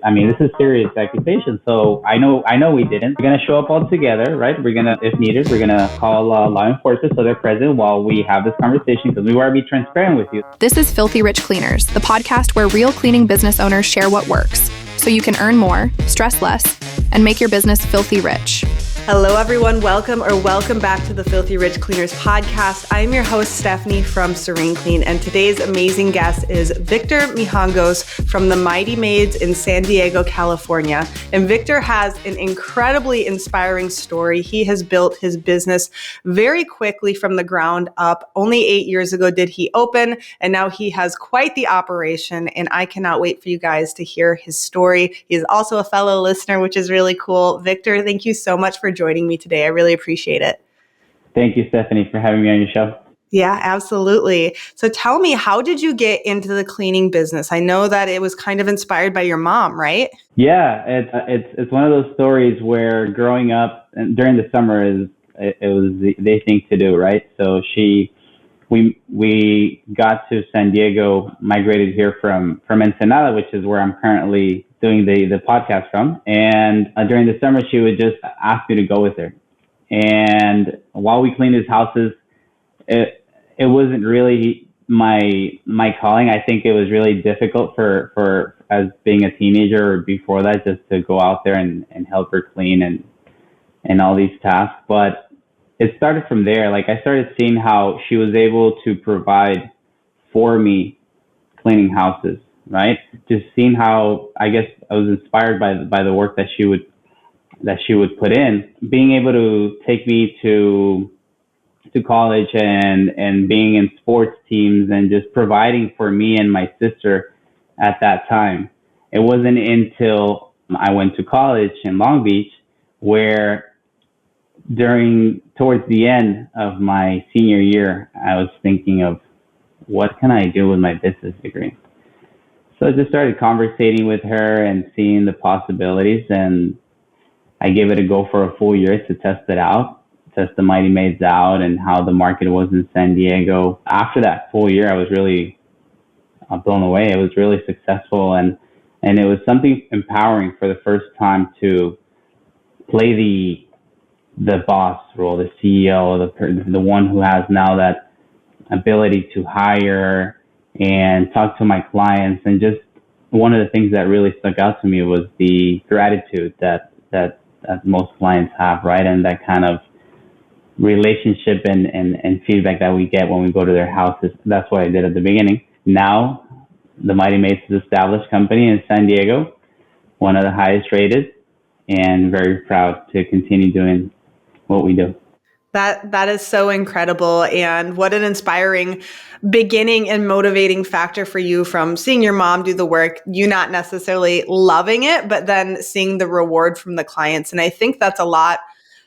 I mean, this is serious accusation. So I know we didn't. We're gonna show up all together, right? We're gonna, if needed, we're gonna call law enforcement so they're present while we have this conversation because we want to be transparent with you. This is Filthy Rich Cleaners, the podcast where real cleaning business owners share what works, so you can earn more, stress less, and make your business filthy rich. Hello, everyone. Welcome back to the Filthy Rich Cleaners podcast. I'm your host, Stephanie from Serene Clean, and today's amazing guest is Victor Migos from the Mighty Maids in San Diego, California. And Victor has an incredibly inspiring story. He has built his business very quickly from the ground up. Only 8 years ago did he open, and now he has quite the operation, and I cannot wait for you guys to hear his story. He is also a fellow listener, which is really cool. Victor, thank you so much for joining me today. I really appreciate it. Thank you, Stephanie, for having me on your show. Yeah, absolutely. So tell me, how did you get into the cleaning business? I know that it was kind of inspired by your mom, right? Yeah, it's one of those stories where growing up and during the summer it was the thing to do, right? So we got to San Diego, migrated here from Ensenada, which is where I'm currently doing the podcast from. And during the summer, she would just ask me to go with her. And while we cleaned his houses, it wasn't really my calling. I think it was really difficult for as being a teenager or before that, just to go out there and help her clean and all these tasks. But it started from there. Like, I started seeing how she was able to provide for me cleaning houses, right? Just seeing how, I guess, I was inspired by the work that she would put in, being able to take me to college and being in sports teams and just providing for me and my sister at that time. It wasn't until I went to college in Long Beach where towards the end of my senior year, I was thinking of what can I do with my business degree? So I just started conversating with her and seeing the possibilities, and I gave it a go for a full year to test the Mighty Maids out and how the market was in San Diego. After that full year, I was really blown away. It was really successful, and it was something empowering for the first time to play the boss role, the CEO, the one who has now that ability to hire and talk to my clients. And just one of the things that really stuck out to me was the gratitude that most clients have, right? And that kind of relationship and feedback that we get when we go to their houses. That's what I did at the beginning. Now, the Mighty Maids is an established company in San Diego, one of the highest rated, and very proud to continue doing what we do. That is so incredible, and what an inspiring beginning and motivating factor for you, from seeing your mom do the work, you not necessarily loving it, but then seeing the reward from the clients. And I think that's a lot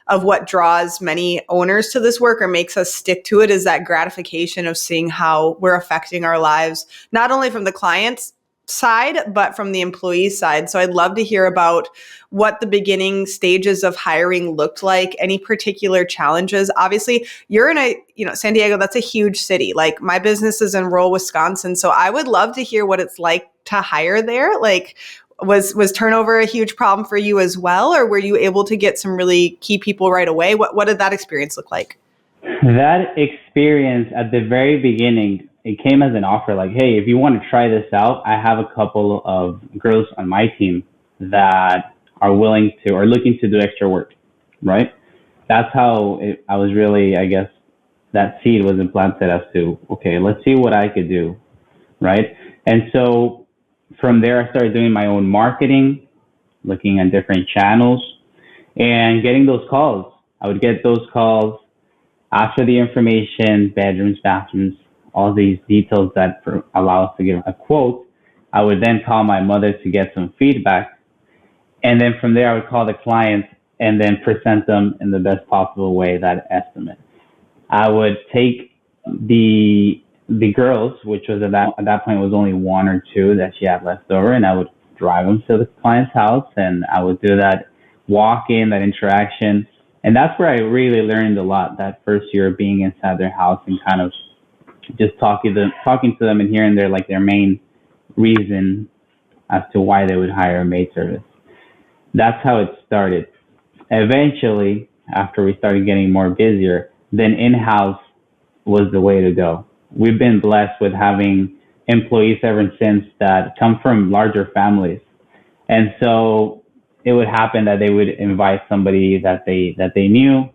of what draws many owners to this work or makes us stick to it, is that gratification of seeing how we're affecting our lives, not only from the clients side, but from the employee side. So I'd love to hear about what the beginning stages of hiring looked like, any particular challenges. Obviously, you're in San Diego, that's a huge city. Like, my business is in rural Wisconsin. So I would love to hear what it's like to hire there. Like, was turnover a huge problem for you as well? Or were you able to get some really key people right away? What did that experience look like? That experience at the very beginning, it came as an offer, like, hey, if you want to try this out, I have a couple of girls on my team that are willing to or looking to do extra work, right? That's how I was really, I guess, that seed was implanted as to, okay, let's see what I could do, right? And so from there, I started doing my own marketing, looking at different channels and getting those calls. I would get those calls, ask for the information, bedrooms, bathrooms, all these details that allow us to give a quote. I would then call my mother to get some feedback. And then from there, I would call the clients and then present them in the best possible way, that estimate. I would take the girls, which was at that point was only one or two that she had left over, and I would drive them to the client's house, and I would do that walk-in, that interaction. And that's where I really learned a lot, that first year of being inside their house and kind of just talking to them and hearing their main reason as to why they would hire a maid service. That's how it started. Eventually, after we started getting more busier, then in-house was the way to go. We've been blessed with having employees ever since that come from larger families. And so it would happen that they would invite somebody that they knew,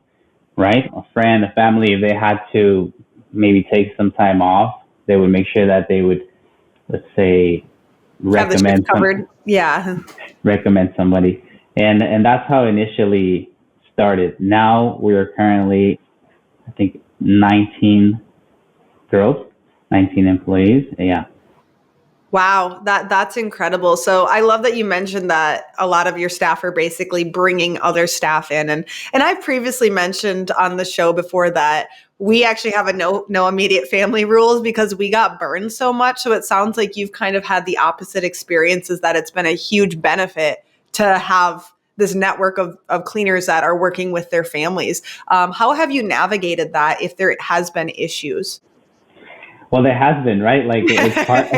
right? A friend, a family. If they had to maybe take some time off, they would make sure that they would, let's say, recommend covered. Yeah. Recommend somebody. And that's how it initially started. Now we are currently, I think, 19 girls, 19 employees. Yeah. Wow, that's incredible. So I love that you mentioned that a lot of your staff are basically bringing other staff in, and I've previously mentioned on the show before that we actually have a no immediate family rules because we got burned so much. So it sounds like you've kind of had the opposite experience, is that it's been a huge benefit to have this network of cleaners that are working with their families. How have you navigated that if there has been issues? Well, there has been, right? Like it's part,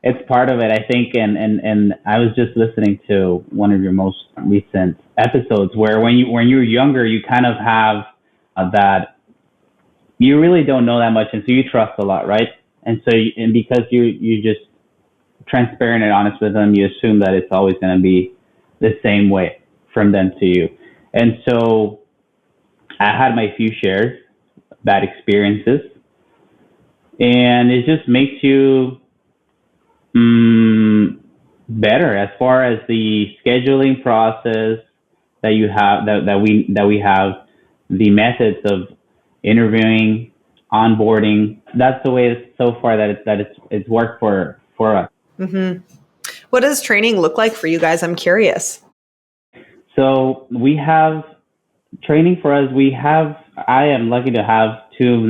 it's part of it, I think. And I was just listening to one of your most recent episodes where when you're younger, you kind of have that you really don't know that much, and so you trust a lot, right? And so and because you just transparent and honest with them, you assume that it's always going to be the same way from them to you. And so I had my few shares, bad experiences. And it just makes you better as far as the scheduling process that you have, that we have, the methods of interviewing, onboarding. That's the way so far that it's worked for us. Mm-hmm. What does training look like for you guys? I'm curious. So we have training for us. I am lucky to have two of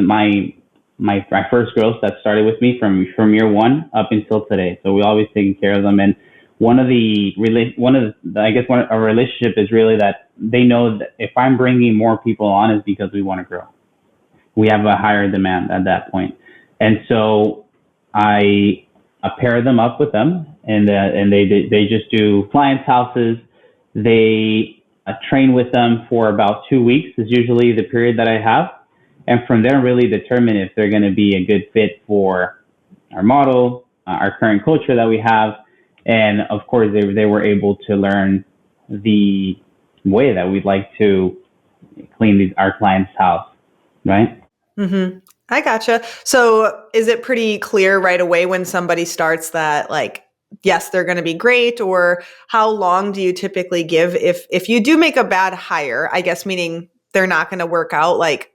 my first girls that started with me from year one up until today. So we always taking care of them. And our relationship is really that they know that if I'm bringing more people on, is because we want to grow. We have a higher demand at that point. And so I pair them up with them, and they just do clients' houses. They train with them for about 2 weeks is usually the period that I have. And from there, really determine if they're going to be a good fit for our model, our current culture that we have. And of course, they were able to learn the way that we'd like to clean our client's house, right? Mm-hmm. I gotcha. So is it pretty clear right away when somebody starts that, like, yes, they're going to be great? Or how long do you typically give if you do make a bad hire, I guess, meaning they're not going to work out? Like,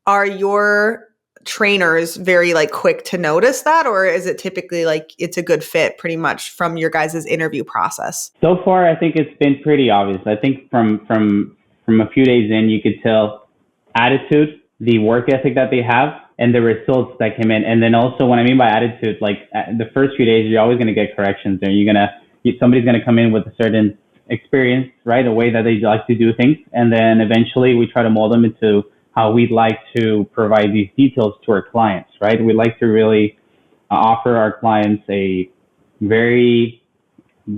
are your trainers very quick to notice that, or is it typically it's a good fit pretty much from your guys' interview process? So far, I think it's been pretty obvious. I think from a few days in, you could tell attitude, the work ethic that they have, and the results that came in. And then also, what I mean by attitude, the first few days, you're always going to get corrections, and somebody's going to come in with a certain experience, right? A way that they like to do things, and then eventually we try to mold them into how we'd like to provide these details to our clients, right? We like to really offer our clients a very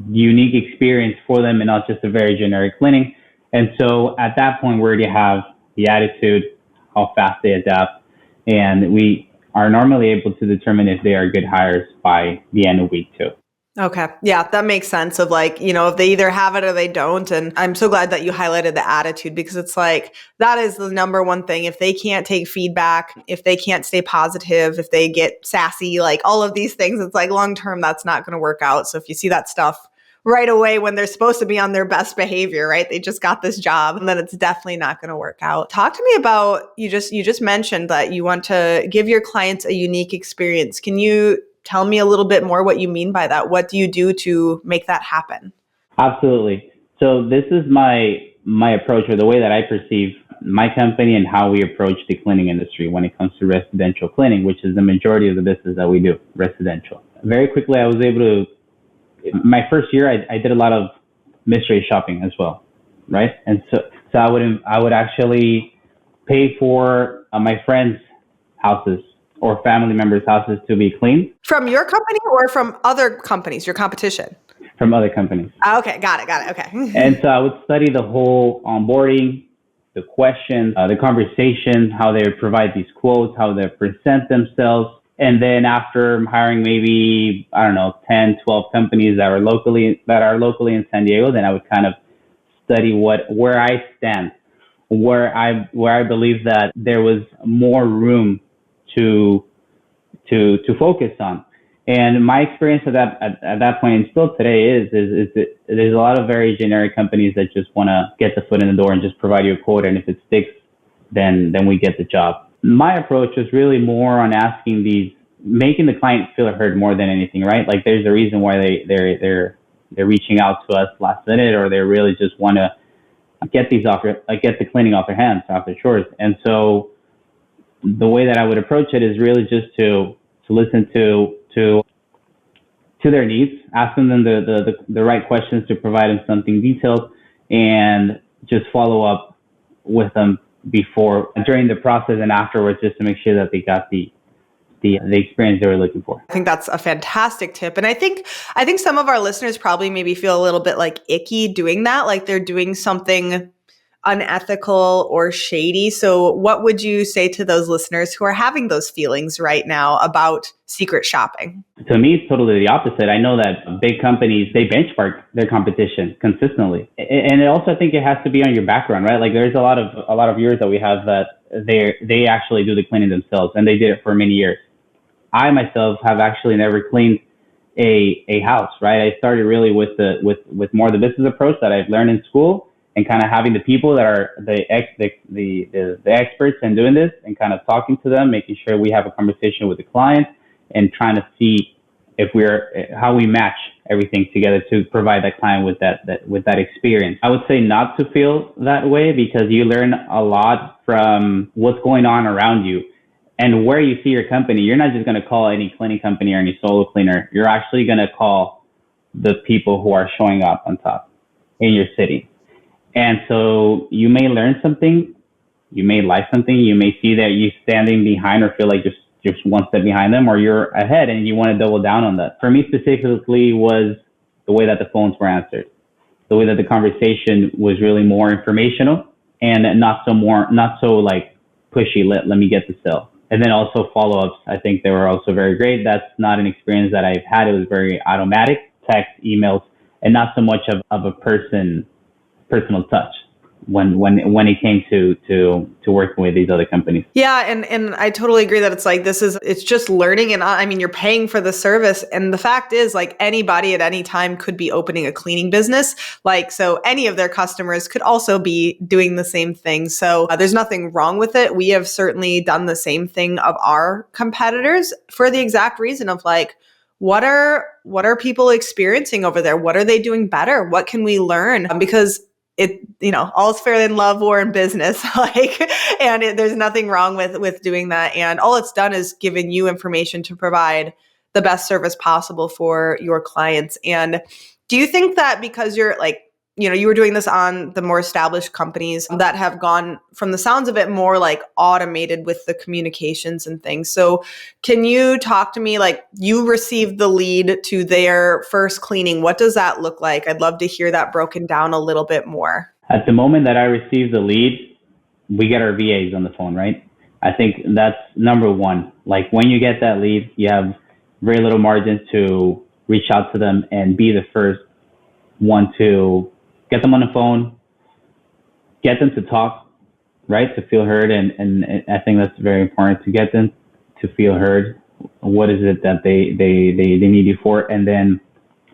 unique experience for them and not just a very generic cleaning. And so at that point, we already have the attitude, how fast they adapt, and we are normally able to determine if they are good hires by the end of week 2. Okay. Yeah, that makes sense of if they either have it or they don't. And I'm so glad that you highlighted the attitude, because it's that is the number one thing. If they can't take feedback, if they can't stay positive, if they get sassy, all of these things, it's long-term, that's not going to work out. So if you see that stuff right away when they're supposed to be on their best behavior, right? They just got this job, and then it's definitely not going to work out. Talk to me about, you just mentioned that you want to give your clients a unique experience. Can you tell me a little bit more what you mean by that? What do you do to make that happen? Absolutely. So this is my approach, or the way that I perceive my company and how we approach the cleaning industry when it comes to residential cleaning, which is the majority of the business that we do, residential. Very quickly, I was able to, my first year, I did a lot of mystery shopping as well, right? And so I would actually pay for my friends' houses or family members' houses to be cleaned. From your company or from other companies, your competition? From other companies. Okay, got it, okay. And so I would study the whole onboarding, the questions, the conversation, how they provide these quotes, how they present themselves. And then after hiring maybe, 10, 12 companies that are locally in San Diego, then I would kind of study where I stand, where I believe that there was more room to focus on. And my experience at that point, and still today, is there's a lot of very generic companies that just want to get the foot in the door and just provide you a quote, and if it sticks, then we get the job. My approach was really more on making the client feel heard more than anything, right? Like there's a reason why they're reaching out to us last minute, or they really just want to get the cleaning off their hands, off their shoulders. And so the way that I would approach it is really just to listen to their needs, asking them the right questions to provide them something detailed, and just follow up with them during the process and afterwards, just to make sure that they got the experience they were looking for. I think that's a fantastic tip. And I think some of our listeners probably maybe feel a little bit like icky doing that, like they're doing something unethical or shady. So what would you say to those listeners who are having those feelings right now about secret shopping? To me, it's totally the opposite. I know that big companies, they benchmark their competition consistently. And also, I think it has to be on your background, right? Like there's a lot of viewers that we have that they actually do the cleaning themselves, and they did it for many years. I myself have actually never cleaned a house, right? I started really with more the business approach that I've learned in school, and kind of having the people that are the experts in doing this, and kind of talking to them, making sure we have a conversation with the client, and trying to see how we match everything together to provide that client with that experience. I would say not to feel that way, because you learn a lot from what's going on around you and where you see your company. You're not just going to call any cleaning company or any solo cleaner. You're actually going to call the people who are showing up on top in your city. And so you may learn something, you may like something, you may see that you're standing behind or feel like just one step behind them, or you're ahead and you want to double down on that. For me specifically was the way that the phones were answered, the way that the conversation was really more informational and not so like pushy, let me get the sale. And then also follow-ups, I think they were also very great. That's not an experience that I've had. It was very automatic, text, emails, and not so much of a personal touch when it came to working with these other companies. Yeah, and I totally agree that it's just learning, and I mean, you're paying for the service, and the fact is, like, anybody at any time could be opening a cleaning business, so any of their customers could also be doing the same thing. So there's nothing wrong with it. We have certainly done the same thing of our competitors for the exact reason of what are people experiencing over there? What are they doing better? What can we learn? Because all's fair in love, war, and business. There's nothing wrong with doing that. And all it's done is given you information to provide the best service possible for your clients. And do you think that because you're you were doing this on the more established companies that have gone, from the sounds of it, more automated with the communications and things. So can you talk to me, you received the lead to their first cleaning. What does that look like? I'd love to hear that broken down a little bit more. At the moment that I received the lead, we get our VAs on the phone, right? I think that's number one. When you get that lead, you have very little margin to reach out to them and be the first one to get them on the phone, get them to talk, right, to feel heard. And I think that's very important, to get them to feel heard. What is it that they need you for? And then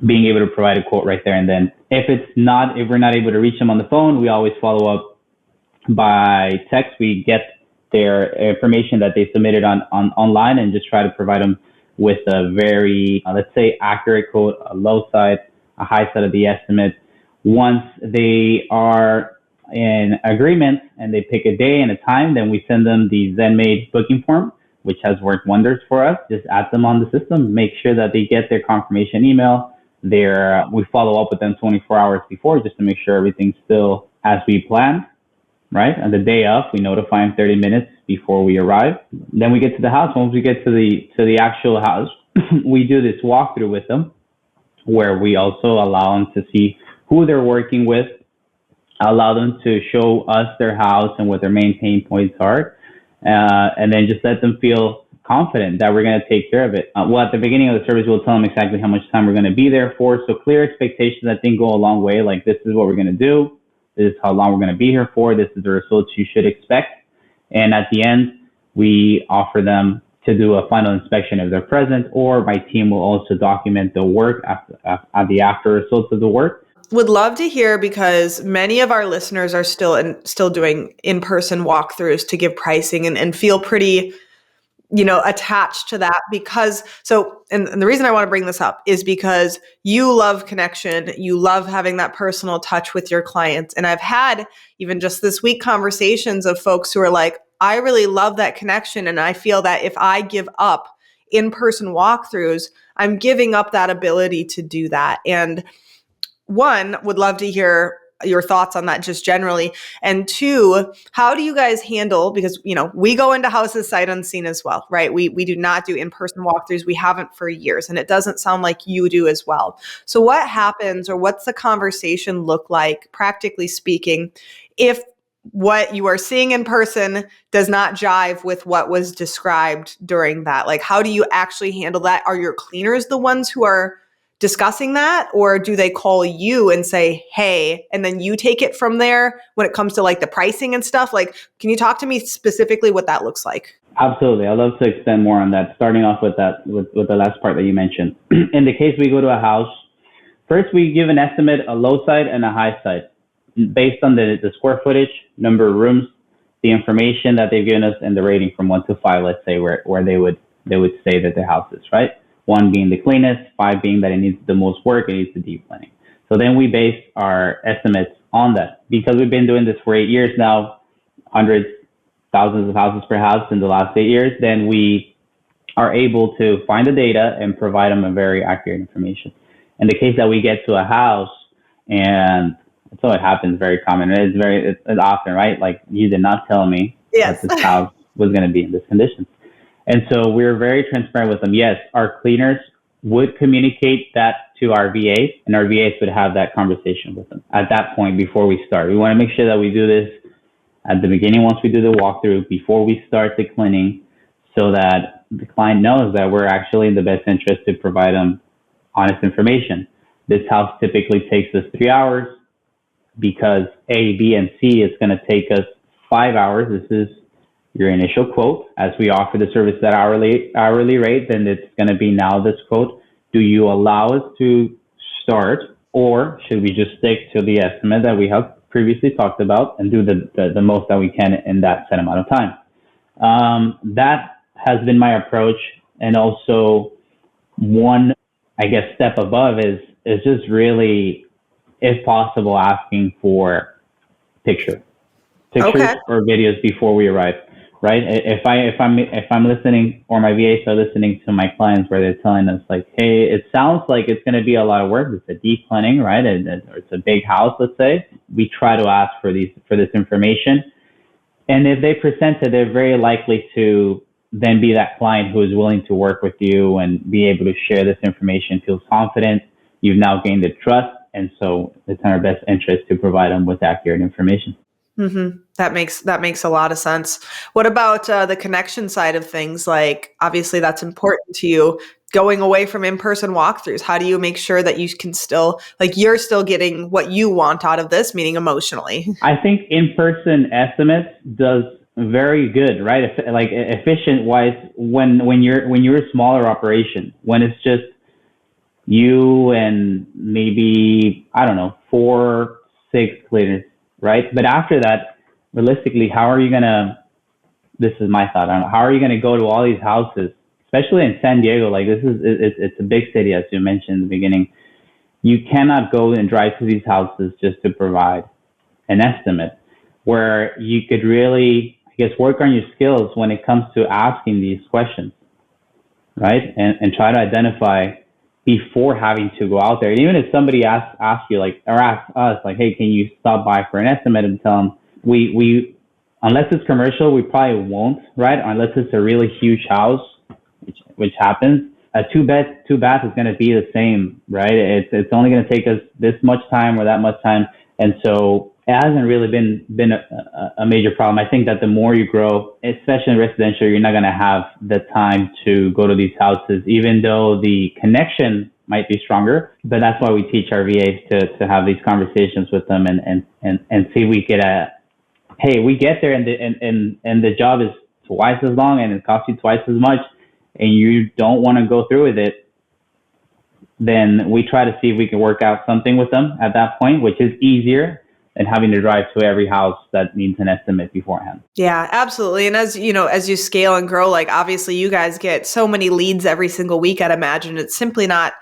being able to provide a quote right there. And then if we're not able to reach them on the phone, we always follow up by text. We get their information that they submitted online, and just try to provide them with a very, let's say, accurate quote, a low side, a high side of the estimate. Once they are in agreement and they pick a day and a time, then we send them the ZenMaid booking form, which has worked wonders for us. Just add them on the system, make sure that they get their confirmation email. We follow up with them 24 hours before, just to make sure everything's still as we planned, right? And the day of, we notify them 30 minutes before we arrive. Then we get to the house. Once we get to the actual house, we do this walkthrough with them, where we also allow them to see who they're working with, allow them to show us their house and what their main pain points are, and then just let them feel confident that we're going to take care of it. Well, at the beginning of the service, we'll tell them exactly how much time we're going to be there for. So clear expectations, I think, go a long way. Like, this is what we're going to do. This is how long we're going to be here for. This is the results you should expect. And at the end, we offer them to do a final inspection if they're present, or my team will also document the work at the after results of the work. Would love to hear, because many of our listeners are still doing in-person walkthroughs to give pricing and feel pretty, attached to that, because and the reason I want to bring this up is because you love connection, you love having that personal touch with your clients. And I've had even just this week conversations of folks who are like, I really love that connection. And I feel that if I give up in-person walkthroughs, I'm giving up that ability to do that. And one, would love to hear your thoughts on that just generally. And two, how do you guys handle, because, we go into houses sight unseen as well, right? We do not do in-person walkthroughs. We haven't for years, and it doesn't sound like you do as well. So what happens, or what's the conversation look like, practically speaking, if what you are seeing in person does not jive with what was described during that? Like, how do you actually handle that? Are your cleaners the ones who are discussing that, or do they call you and say, hey, and then you take it from there when it comes to like the pricing and stuff? Like, can you talk to me specifically what that looks like? Absolutely. I'd love to extend more on that, starting off with with the last part that you mentioned. In the case we go to a house, first we give an estimate, a low side and a high side, based on the square footage, number of rooms, the information that they've given us, and the rating from 1 to 5, let's say, where they would say that the house is, right? 1 being the cleanest, 5 being that it needs the most work, it needs the deep cleaning. So then we base our estimates on that. Because we've been doing this for 8 years now, hundreds, thousands of houses per house in the last 8 years, then we are able to find the data and provide them a very accurate information. In the case that we get to a house, and so it happens very common, it's often, right? Like, you did not tell me that this house was going to be in this condition. And so we're very transparent with them. Yes, our cleaners would communicate that to our VAs, and our VAs would have that conversation with them at that point before we start. We want to make sure that we do this at the beginning once we do the walkthrough, before we start the cleaning, so that the client knows that we're actually in the best interest to provide them honest information. This house typically takes us 3 hours because A, B, and C is going to take us 5 hours. This is your initial quote. As we offer the service at hourly rate, then it's going to be now this quote. Do you allow us to start, or should we just stick to the estimate that we have previously talked about and do the most that we can in that set amount of time? That has been my approach. And also, one, step above is just really, if possible, asking for pictures Okay. or videos before we arrive. Right? If I'm listening, or my VAs are listening to my clients where they're telling us like, hey, it sounds like it's going to be a lot of work. It's a deep cleaning, right? And it's a big house, let's say. We try to ask for this information. And if they present it, they're very likely to then be that client who is willing to work with you and be able to share this information, feels confident. You've now gained the trust. And so it's in our best interest to provide them with accurate information. Mm-hmm. That makes a lot of sense. What about the connection side of things? Like, obviously that's important to you. Going away from in-person walkthroughs, how do you make sure that you can still, like, you're still getting what you want out of this, meaning emotionally? I think in-person estimates does very good, right? Like, efficient wise, when you're a smaller operation, when it's just you and maybe, 4, 6 cleaners. Right. But after that, realistically, how are you going to, this is my thought, how are you going to go to all these houses, especially in San Diego? Like, it's a big city, as you mentioned in the beginning. You cannot go and drive to these houses just to provide an estimate, where you could really, work on your skills when it comes to asking these questions, right? And try to identify before having to go out there. And even if somebody asks you, like, or asks us, like, hey, can you stop by for an estimate, and tell them we unless it's commercial, we probably won't, right? Unless it's a really huge house, which happens. A two bath is going to be the same, right? It's only going to take us this much time or that much time, and so it hasn't really been a major problem. I think that the more you grow, especially in residential, you're not going to have the time to go to these houses, even though the connection might be stronger. But that's why we teach our VAs to have these conversations with them and see if we get hey, we get there and the job is twice as long and it costs you twice as much, and you don't want to go through with it, then we try to see if we can work out something with them at that point, which is easier than having to drive to every house that needs an estimate beforehand. Yeah, absolutely. And as you know, as you scale and grow, like obviously you guys get so many leads every single week, I'd imagine it's simply not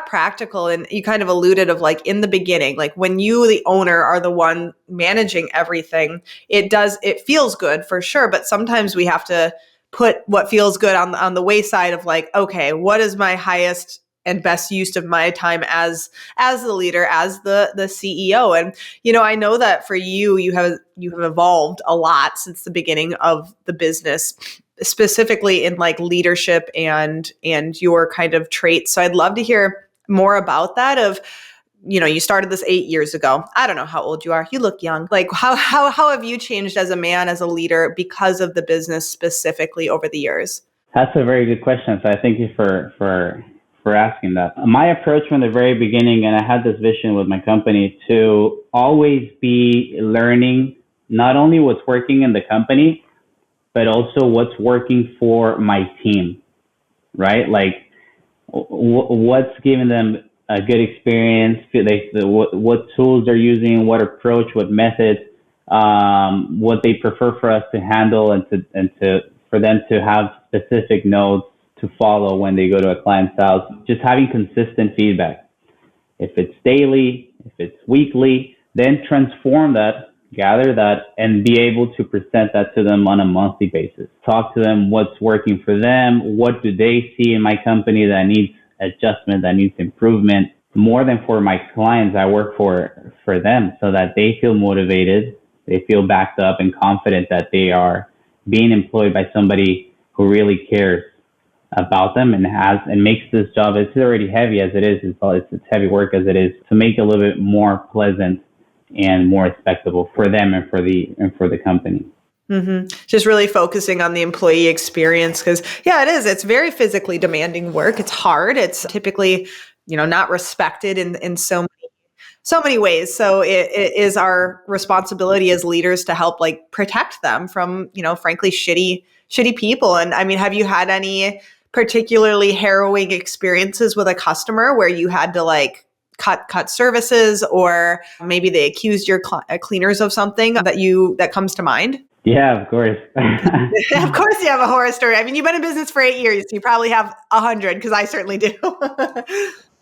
practical. And you kind of alluded of like in the beginning, like when you, the owner, are the one managing everything, it feels good for sure. But sometimes we have to put what feels good on the wayside of like, okay, what is my highest and best use of my time as the leader, as the CEO. And, you know, I know that for you, you have evolved a lot since the beginning of the business, specifically in like leadership and your kind of traits. So I'd love to hear more about that of, you know, you started this 8 years ago. I don't know how old you are. You look young. Like how have you changed as a man, as a leader because of the business specifically over the years? That's a very good question. So I thank you for asking that. My approach from the very beginning, and I had this vision with my company to always be learning not only what's working in the company, but also what's working for my team, right? Like what's giving them a good experience, what tools they're using, what approach, what methods, what they prefer for us to handle and for them to have specific notes to follow when they go to a client's house. Just having consistent feedback. If it's daily, if it's weekly, then transform that, gather that, and be able to present that to them on a monthly basis. Talk to them what's working for them, what do they see in my company that needs adjustment, that needs improvement. More than for my clients, I work for them so that they feel motivated, they feel backed up and confident that they are being employed by somebody who really cares about them and makes this job, it's already heavy as it is, it's heavy work as it is, to make it a little bit more pleasant and more respectable for them and for the company. Mm-hmm. Just really focusing on the employee experience because, yeah, it is. It's very physically demanding work. It's hard. It's typically, you know, not respected in so many ways. So it is our responsibility as leaders to help like protect them from, you know, frankly, shitty people. And I mean, have you had any particularly harrowing experiences with a customer where you had to like cut services, or maybe they accused your cleaners of something that comes to mind? Yeah, of course. Of course you have a horror story. I mean, you've been in business for 8 years. So you probably have 100 because I certainly do.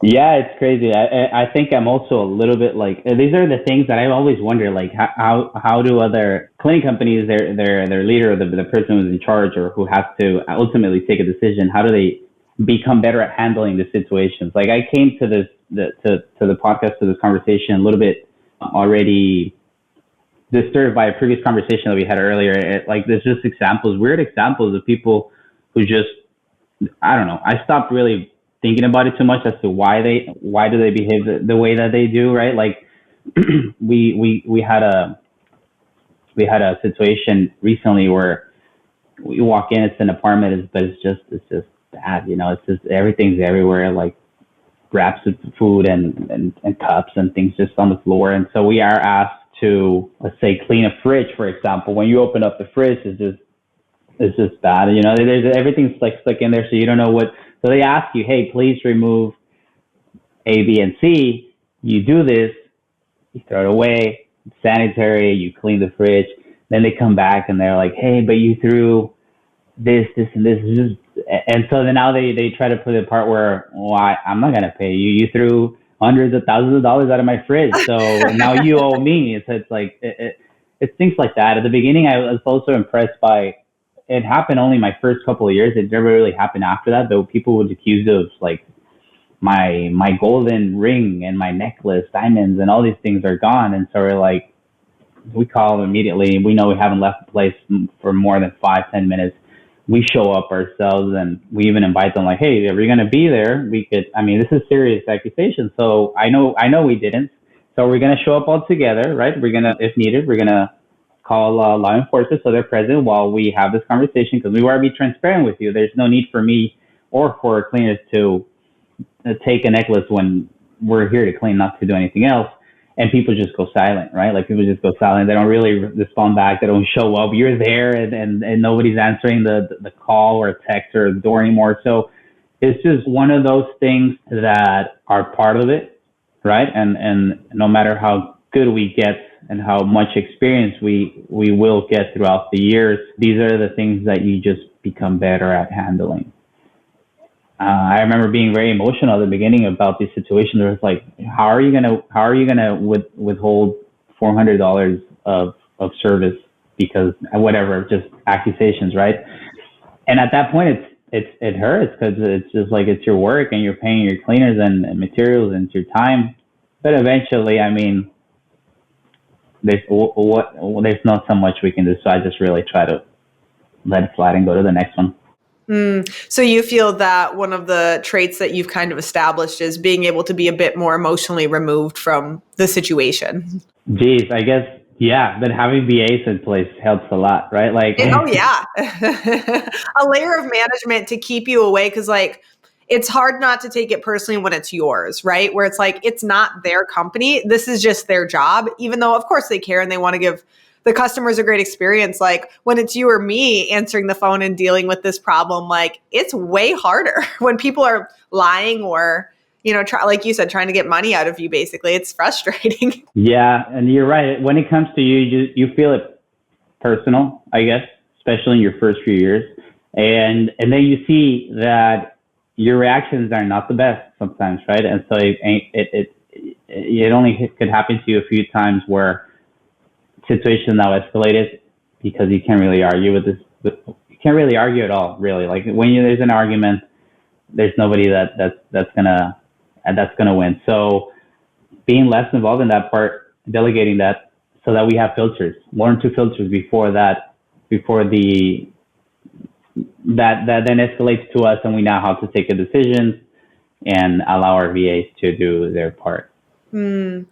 Yeah, it's crazy. I think I'm also a little bit like, these are the things that I always wonder, like how do other cleaning companies, their leader or the person who's in charge or who has to ultimately take a decision, how do they become better at handling the situations? Like I came to the podcast, to this conversation a little bit already disturbed by a previous conversation that we had earlier. Like there's just weird examples of people who just, I don't know. I stopped really thinking about it too much as to why do they behave the way that they do, right? Like we had a situation recently where we walk in, it's an apartment, but it's just bad, you know. It's just everything's everywhere, like wraps of food and cups and things just on the floor. And so we are asked to, let's say, clean a fridge, for example. When you open up the fridge, it's just bad, you know. Everything's like stuck in there, so you don't know what. So they ask you, hey, please remove A, B, and C. You do this, you throw it away, it's sanitary, you clean the fridge. Then they come back and they're like, hey, but you threw this, and this. And so then now they try to put the part where, well, I'm not going to pay you. You threw hundreds of thousands of dollars out of my fridge. So now you owe me. It's like, it's things like that. At the beginning, I was also impressed by, it happened only my first couple of years. It never really happened after that, though. People would accuse of like my golden ring and my necklace, diamonds, and all these things are gone. And so we're like, we call immediately. We know we haven't left the place for more than 5-10 minutes. We show up ourselves, and we even invite them like, hey, are we going to be there? We could, I mean, this is serious accusation. So I know we didn't. So we're going to show up all together, right? We're going to, if needed, we're going to call law enforcement so they're present while we have this conversation, because we want to be transparent with you. There's no need for me or for cleaners to take a necklace when we're here to clean, not to do anything else. And people just go silent, right? Like people just go silent. They don't really respond back. They don't show up. You're there, and nobody's answering the call or text or the door anymore. So it's just one of those things that are part of it, right? And no matter how good we get and how much experience we will get throughout the years, these are the things that you just become better at handling. I remember being very emotional at the beginning about these situations. Where it's like, how are you gonna withhold $400 of service because whatever, just accusations, right? And at that point, it hurts because it's just like it's your work and you're paying your cleaners and materials and it's your time. But eventually, I mean, there's not so much we can do. So I just really try to let it slide and go to the next one. So you feel that one of the traits that you've kind of established is being able to be a bit more emotionally removed from the situation. Geez, I guess, yeah, but having VAs in place helps a lot, right? Like, oh yeah, a layer of management to keep you away, because like it's hard not to take it personally when it's yours, right? Where it's like it's not their company, this is just their job, even though of course they care and they want to give the customers a great experience. Like when it's you or me answering the phone and dealing with this problem, like it's way harder when people are lying or, like you said, trying to get money out of you, basically. It's frustrating. Yeah. And you're right. When it comes to you feel it personal, I guess, especially in your first few years. And then you see that your reactions are not the best sometimes, right? And so it only could happen to you a few times where situation now escalated because you can't really argue with this. You can't really argue at all, really. Like when there's an argument, there's nobody that's gonna win. So being less involved in that part, delegating that, so that we have filters, 1 or 2 filters before that then escalates to us, and we now have to take a decision and allow our VAs to do their part. You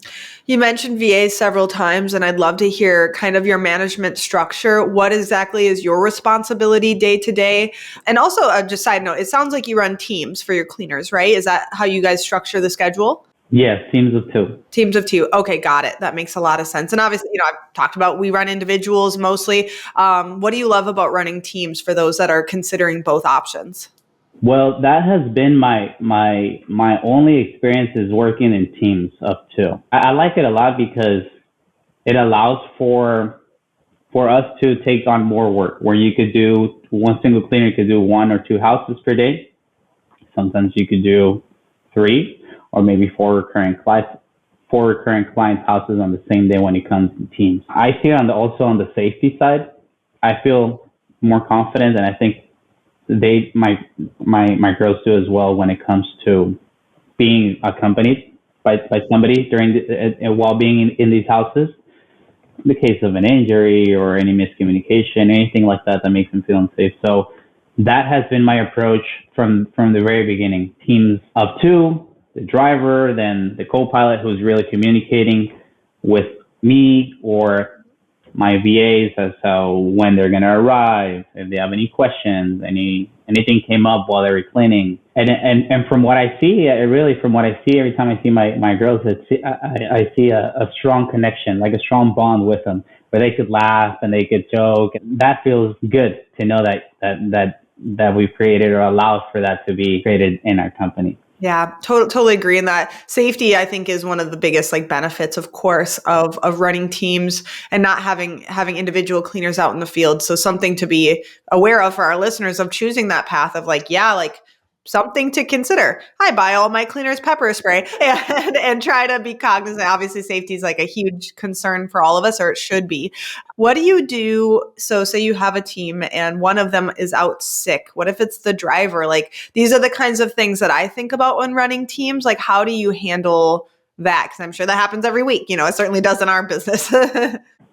mentioned VAs several times, and I'd love to hear kind of your management structure. What exactly is your responsibility day to day? And also, just side note, it sounds like you run teams for your cleaners, right? Is that how you guys structure the schedule? Yes, teams of 2. Teams of 2. Okay, got it. That makes a lot of sense. And obviously, I've talked about we run individuals mostly. What do you love about running teams for those that are considering both options? Well, that has been my only experience is working in teams of 2. I like it a lot because it allows for us to take on more work, where you could do one single cleaner could do 1 or 2 houses per day. Sometimes you could do 3 or maybe 4 recurring clients houses on the same day when it comes to teams. I see it also on the safety side. I feel more confident, and I think my girls do as well when it comes to being accompanied by somebody while being in these houses. In the case of an injury or any miscommunication, anything like that makes them feel unsafe. So that has been my approach from the very beginning. Teams of 2, the driver, then the co-pilot who's really communicating with me or my VAs as to when they're going to arrive, if they have any questions, anything came up while they were cleaning. And from what I see, every time I see my girls, I see a strong connection, like a strong bond with them, where they could laugh and they could joke. That feels good to know that we've created or allowed for that to be created in our company. Yeah, totally agree in that. Safety, I think, is one of the biggest benefits, of course, of running teams and not having individual cleaners out in the field. So something to be aware of for our listeners of choosing that path of something to consider. I buy all my cleaners pepper spray and try to be cognizant. Obviously, safety is a huge concern for all of us, or it should be. What do you do? So say you have a team and one of them is out sick. What if it's the driver? These are the kinds of things that I think about when running teams. How do you handle that? Because I'm sure that happens every week. It certainly does in our business.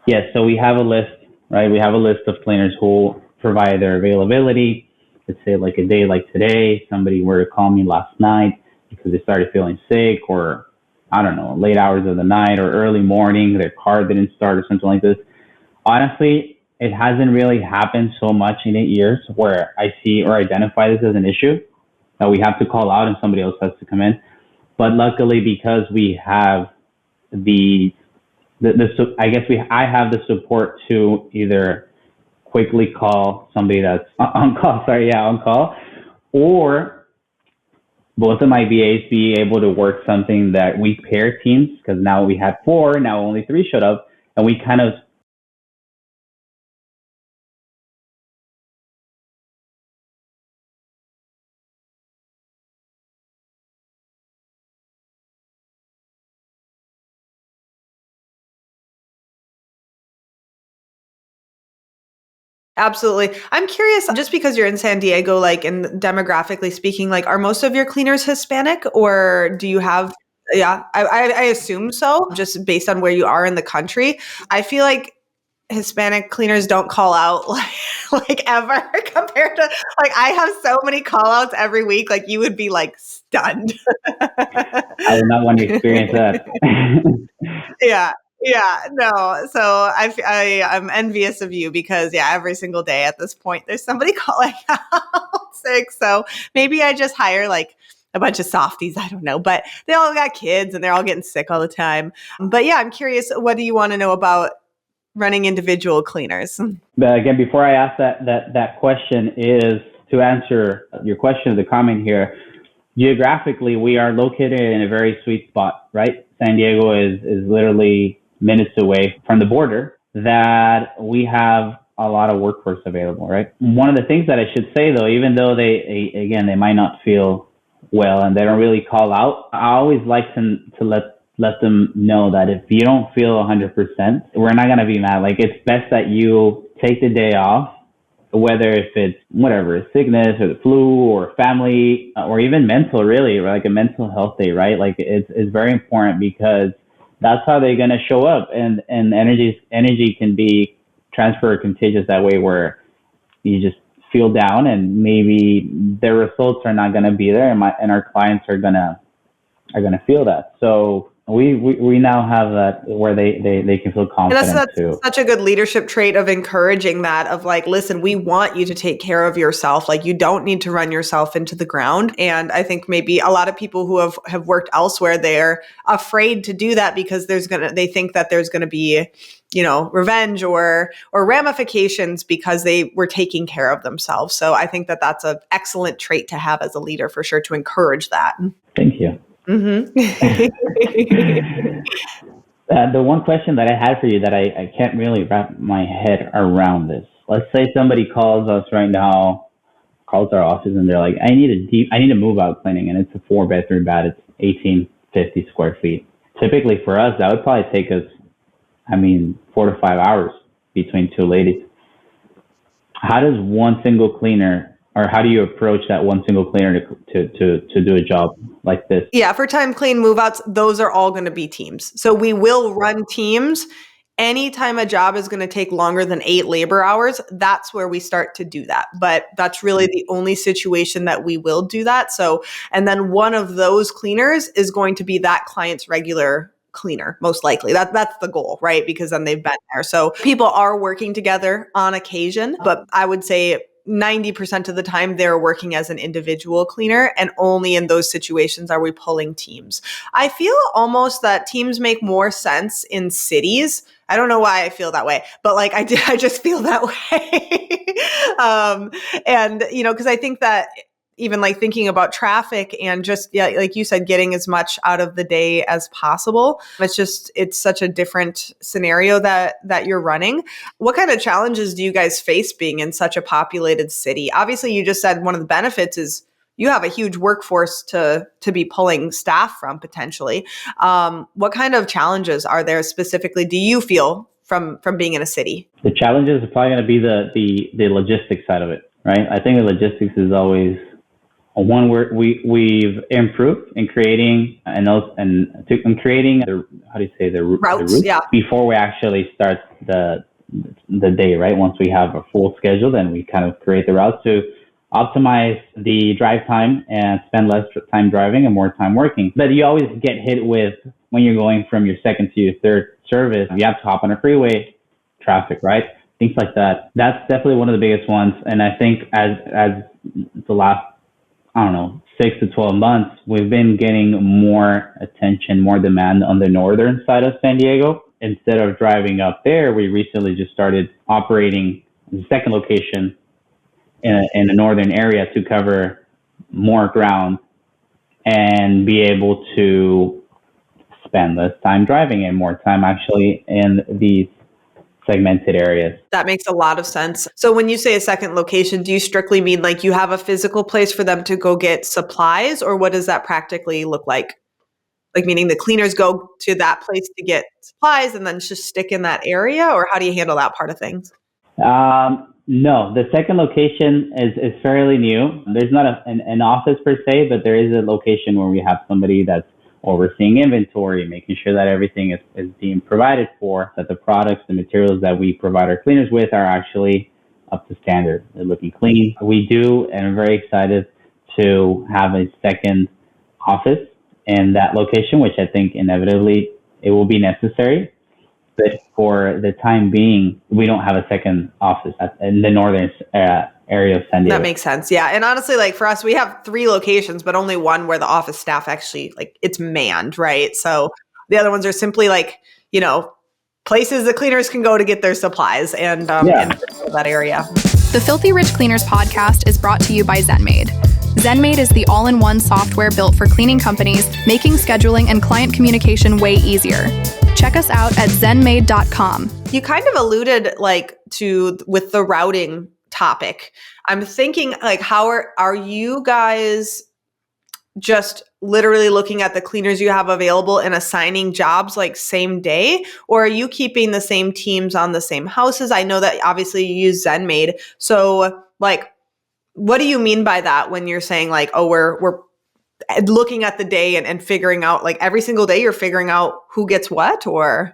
Yes, so we have a list, right? We have a list of cleaners who provide their availability. Let's say like a day like today, somebody were to call me last night because they started feeling sick, or I don't know, late hours of the night or early morning, their car didn't start or something like this. Honestly, it hasn't really happened so much in 8 years where I see or identify this as an issue that we have to call out and somebody else has to come in. But luckily, because we have I have the support to either quickly call somebody that's on call, on call, or both of my BAs be able to work something that we pair teams, because now we had four, now only three showed up, and we kind of Absolutely. I'm curious, just because you're in San Diego, like, and demographically speaking, like, are most of your cleaners Hispanic, or do you have, yeah, I assume so, just based on where you are in the country. I feel like Hispanic cleaners don't call out like ever compared to, like, I have so many call outs every week. Like, you would be like stunned. I would not want to experience that. Yeah. Yeah, no. So I'm envious of you because every single day at this point, there's somebody calling out sick. So maybe I just hire like a bunch of softies. I don't know, but they all got kids and they're all getting sick all the time. But yeah, I'm curious. What do you want to know about running individual cleaners? But again, before I ask that question, is to answer your question, the comment here. Geographically, we are located in a very sweet spot, right? San Diego is literally minutes away from the border, that we have a lot of workforce available, right? One of the things that I should say though, even though they might not feel well and they don't really call out, I always like to let them know that if you don't feel 100%, we're not going to be mad. Like, it's best that you take the day off, whether if it's whatever, sickness or the flu or family or even mental, really, like a mental health day, right? Like, it's very important, because that's how they're going to show up, and energy can be transferred contagious that way, where you just feel down and maybe their results are not going to be there, and our clients are going to feel that. So we now have that where they can feel confident. And that's such a good leadership trait of encouraging that, of like, listen, we want you to take care of yourself. Like, you don't need to run yourself into the ground. And I think maybe a lot of people who have worked elsewhere, they're afraid to do that because they think that there's going to be, revenge or ramifications because they were taking care of themselves. So I think that that's an excellent trait to have as a leader, for sure, to encourage that. Thank you. Mm-hmm. The one question that I had for you that I can't really wrap my head around this. Let's say somebody calls us right now, calls our office, and they're like, I need a move out cleaning, and it's a 4-bedroom bed. It's 1850 square feet. Typically for us, that would probably take us, 4 to 5 hours between two ladies. How does one single cleaner, or how do you approach that one single cleaner to do a job like this? Yeah, for time clean move outs, those are all going to be teams. So we will run teams. Anytime a job is going to take longer than 8 labor hours, that's where we start to do that. But that's really the only situation that we will do that. So, and then one of those cleaners is going to be that client's regular cleaner, most likely. That's the goal, right? Because then they've been there. So people are working together on occasion, but I would say 90% of the time they're working as an individual cleaner, and only in those situations are we pulling teams. I feel almost that teams make more sense in cities. I don't know why I feel that way, but like I just feel that way. And because I think that even like thinking about traffic and just, like you said, getting as much out of the day as possible. It's such a different scenario that you're running. What kind of challenges do you guys face being in such a populated city? Obviously, you just said one of the benefits is you have a huge workforce to be pulling staff from potentially. What kind of challenges are there specifically, do you feel from being in a city? The challenges are probably going to be the logistics side of it, right? I think the logistics is always one we've improved in creating in creating the, how do you say, the routes Yeah. before we actually start the day, right? Once we have a full schedule, then we kind of create the routes to optimize the drive time and spend less time driving and more time working. But you always get hit with, when you're going from your second to your third service, you have to hop on a freeway, traffic, right? Things like that. That's definitely one of the biggest ones. And I think as the last, I don't know, 6 to 12 months, we've been getting more attention, more demand on the northern side of San Diego. Instead of driving up there, we recently just started operating the second location in the northern area to cover more ground and be able to spend less time driving and more time actually in these segmented areas. That makes a lot of sense. So when you say a second location, do you strictly mean like you have a physical place for them to go get supplies, or what does that practically look like? Like meaning the cleaners go to that place to get supplies and then just stick in that area, or how do you handle that part of things? No, the second location is fairly new. There's not an office per se, but there is a location where we have somebody that's overseeing inventory, making sure that everything is being provided for, that the products, the materials that we provide our cleaners with are actually up to standard. They're looking clean. We do, and I'm very excited to have a second office in that location, which I think inevitably it will be necessary. But for the time being, we don't have a second office in the northern area of San Diego. That makes sense. Yeah. And honestly, like for us, we have 3 locations, but only one where the office staff actually, like, it's manned, right? So the other ones are simply like, places the cleaners can go to get their supplies and in that area. The Filthy Rich Cleaners podcast is brought to you by ZenMaid. ZenMaid is the all-in-one software built for cleaning companies, making scheduling and client communication way easier. Check us out at zenmaid.com. You kind of alluded with the routing topic. I'm thinking how are you guys just literally looking at the cleaners you have available and assigning jobs like same day, or are you keeping the same teams on the same houses? I know that obviously you use ZenMaid. So what do you mean by that when you're saying we're looking at the day and figuring out every single day you're figuring out who gets what, or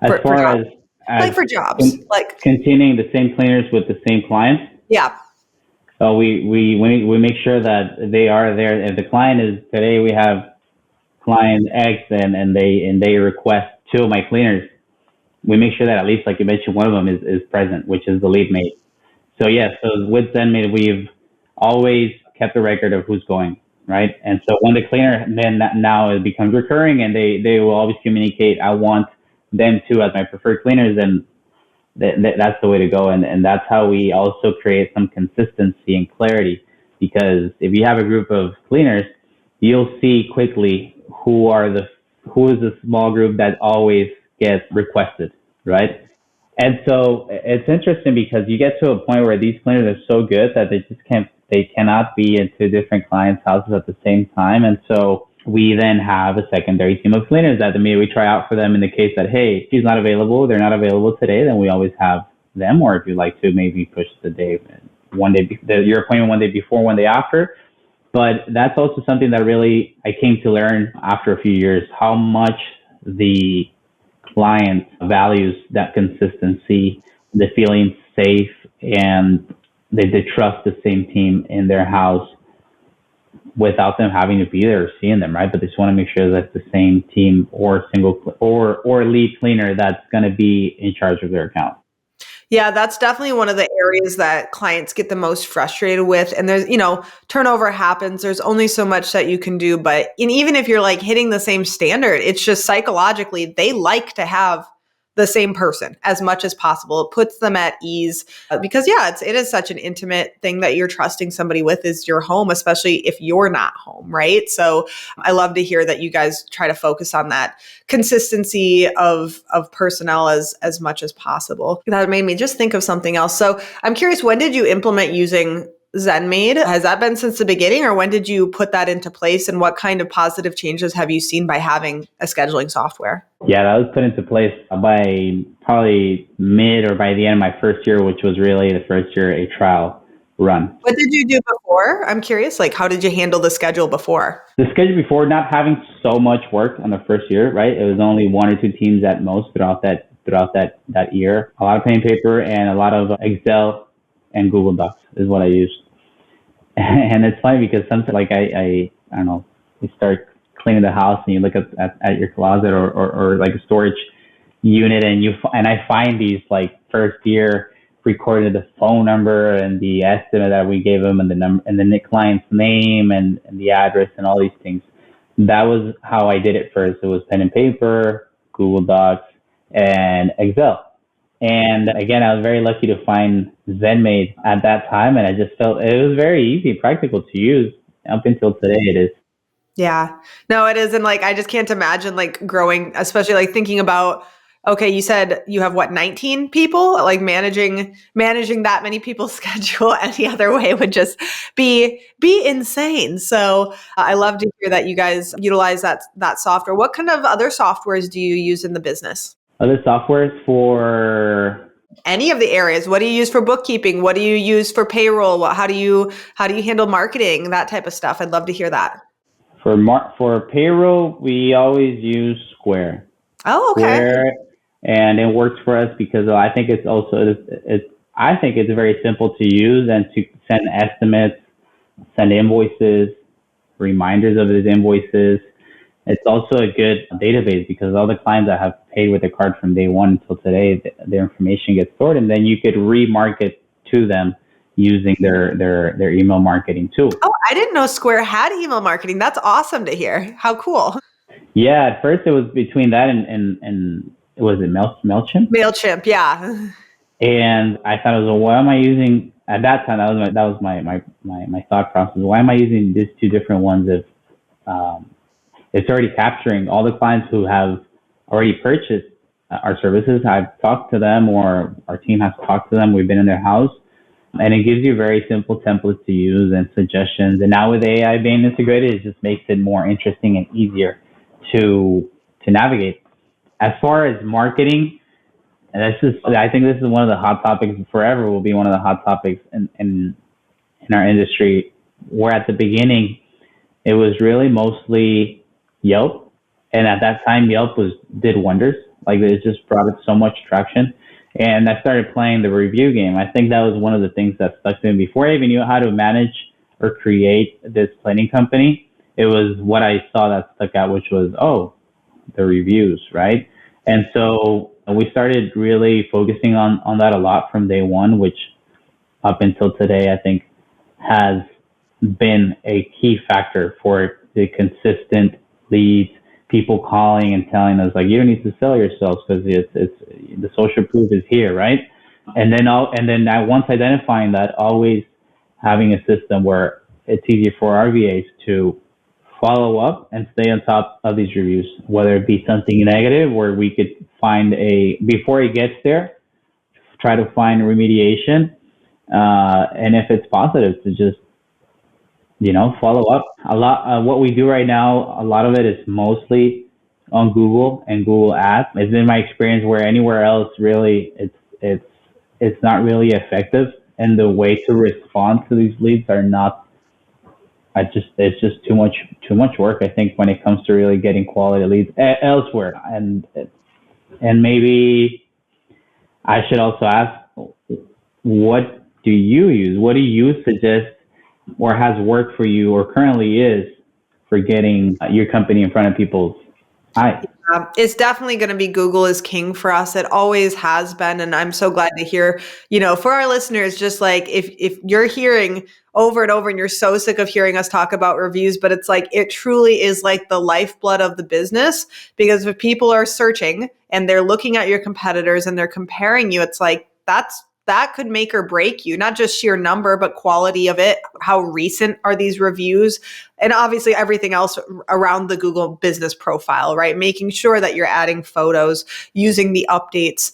as far as for jobs, continuing the same cleaners with the same clients? Yeah. So we make sure that they are there. If the client is, today we have client X and they request 2 of my cleaners, we make sure that at least, like you mentioned, one of them is present, which is the lead mate. So yes, so with ZenMaid, we've always kept a record of who's going, right? And so when the cleaner, then now it becomes recurring, and they will always communicate, I want them to as my preferred cleaners, and that's the way to go. And that's how we also create some consistency and clarity, because if you have a group of cleaners, you'll see quickly who is the small group that always gets requested, right? And so it's interesting because you get to a point where these cleaners are so good that they cannot be into different clients' houses at the same time. And so we then have a secondary team of cleaners that we try out for them in the case that, hey, she's not available, they're not available today, then we always have them. Or if you'd like to maybe push the day, your appointment one day before, one day after. But that's also something that really I came to learn after a few years, how much the client values that consistency, the feeling safe, and they trust the same team in their house without them having to be there or seeing them, right? But they just want to make sure that the same team or lead cleaner that's going to be in charge of their account. Yeah, that's definitely one of the areas that clients get the most frustrated with. And there's, turnover happens. There's only so much that you can do. But even if you're hitting the same standard, it's just psychologically, they like to have the same person as much as possible. It puts them at ease because it is such an intimate thing that you're trusting somebody with, is your home, especially if you're not home, right? So I love to hear that you guys try to focus on that consistency of personnel as much as possible. That made me just think of something else. So I'm curious, when did you implement using ZenMaid? Has that been since the beginning, or when did you put that into place, and what kind of positive changes have you seen by having a scheduling software? Yeah, that was put into place by probably mid or by the end of my first year, which was really the first year a trial. run. What did you do before? I'm curious, like, how did you handle the schedule before? The schedule before, not having so much work on the first year, right? It was only one or two teams at most throughout that year. A lot of pen and paper and a lot of Excel and Google Docs is what I used. And it's funny because sometimes, like I don't know, you start cleaning the house and you look at your closet or like a storage unit, and I find these like first year recorded the phone number and the estimate that we gave them and the number and the client's name and the address and all these things. That was how I did it first. It was pen and paper, Google Docs, and Excel. And again, I was very lucky to find ZenMaid at that time, and I just felt it was very easy, practical to use. Up until today, it is. Yeah. No, it is. And like, I just can't imagine like growing, especially like thinking about, okay, you said you have what, 19 people? Like managing that many people's schedule any other way would just be insane. So I love to hear that you guys utilize that software. What kind of other softwares do you use in the business? Other softwares for any of the areas. What do you use for bookkeeping? What do you use for payroll? How do you handle marketing? That type of stuff. I'd love to hear that. For payroll, we always use Square. Oh, okay. Square, and it works for us because I think I think it's very simple to use and to send estimates, send invoices, reminders of these invoices. It's also a good database because all the clients that have paid with the card from day one until today, their information gets stored, and then you could remarket to them using their email marketing tool. Oh, I didn't know Square had email marketing. That's awesome to hear. How cool. Yeah, at first it was between that and was it MailChimp? MailChimp, yeah. And I thought, why am I using, at that time, that was my thought process. Why am I using these two different ones if it's already capturing all the clients who have already purchased our services? I've talked to them, or our team has talked to them. We've been in their house, and it gives you very simple templates to use and suggestions. And now with AI being integrated, it just makes it more interesting and easier to navigate. As far as marketing, and I think this is one of the hot topics forever. Will be one of the hot topics in our industry. Where at the beginning, it was really mostly Yelp, and at that time Yelp did wonders. Like it just brought it so much traction, and I started playing the review game. I think that was one of the things that stuck to me before I even knew how to manage or create this planning company. It was what I saw that stuck out, which was the reviews, right? And so we started really focusing on that a lot from day one, which up until today I think has been a key factor for the consistent leads, people calling and telling us like, you don't need to sell yourselves because it's the social proof is here, right? And then once identifying that, always having a system where it's easier for our VAs to follow up and stay on top of these reviews, whether it be something negative where we could find before it gets there, try to find remediation, and if it's positive, to just follow up. A lot. What we do right now, a lot of it is mostly on Google and Google Ads. It's been my experience where anywhere else, really, it's not really effective, and the way to respond to these leads are not. It's just too much work. I think when it comes to really getting quality leads elsewhere, and maybe I should also ask, what do you use? What do you suggest? Or has worked for you, or currently is, for getting your company in front of people's eyes? It's definitely going to be Google is king for us. It always has been. And I'm so glad to hear, for our listeners, just like if you're hearing over and over and you're so sick of hearing us talk about reviews, but it's like, it truly is like the lifeblood of the business, because if people are searching and they're looking at your competitors and they're comparing you, it's like, that could make or break you, not just sheer number, but quality of it. How recent are these reviews? And obviously everything else around the Google business profile, right? Making sure that you're adding photos, using the updates,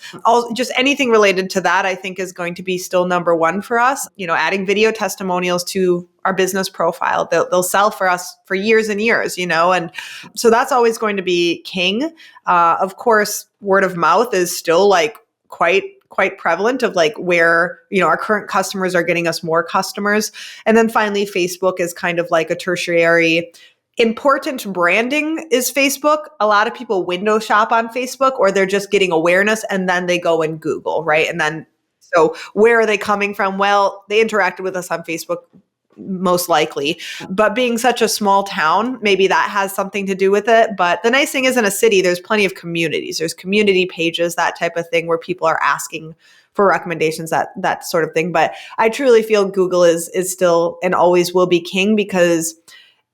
just anything related to that, I think is going to be still number one for us. Adding video testimonials to our business profile. They'll sell for us for years and years, and so that's always going to be king. Of course, word of mouth is still like quite quite prevalent of like where, our current customers are getting us more customers. And then finally, Facebook is kind of like a tertiary. Important branding is Facebook. A lot of people window shop on Facebook, or they're just getting awareness and then they go and Google, right? And then, so where are they coming from? Well, they interacted with us on Facebook, most likely. But being such a small town, maybe that has something to do with it. But the nice thing is, in a city, there's plenty of communities. There's community pages, that type of thing, where people are asking for recommendations, that sort of thing. But I truly feel Google is still and always will be king, because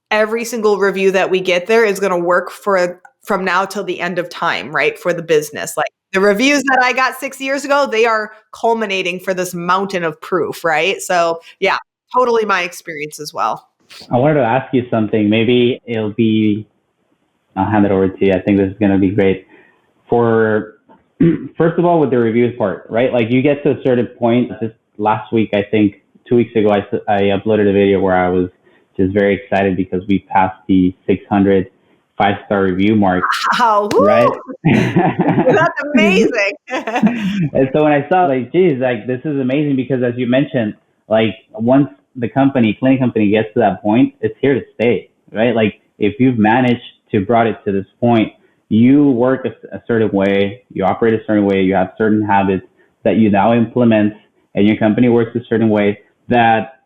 every single review that we get there is going to work from now till the end of time, right? For the business. Like the reviews that I got 6 years ago, they are culminating for this mountain of proof, right? So yeah, totally my experience as well. I wanted to ask you something. Maybe I'll hand it over to you. I think this is going to be great. First of all, with the reviews part, right? Like you get to a certain point. Just last week, I think 2 weeks ago, I uploaded a video where I was just very excited because we passed the 600 5-star review mark. Wow, right? That's amazing. And so when I saw, like, geez, like this is amazing, because as you mentioned, like once the cleaning company gets to that point, it's here to stay, right? Like if you've managed to brought it to this point, you work a certain way, you operate a certain way, you have certain habits that you now implement, and your company works a certain way, that